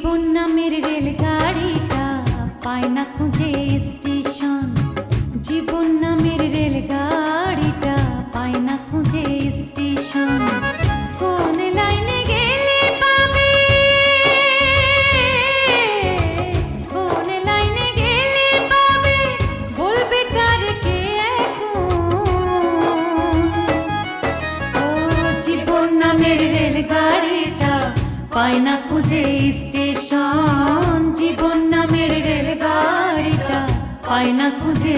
জীবন নামের রেলগাড়িটা পায় না খুঁজে স্টেশন। জীবন নামের রেলগাড়িটা পায় না খুঁজে স্টেশন। কোন লাইনে গেলে পাবে, কোন লাইনে গেলে পাবে, বলবে তার কে এখন। ও জীবন নামের রেলগাড়িটা পায় না খুঁজে স্টেশন। জীবন নামের রেলগাড়িটা পায় না খুঁজে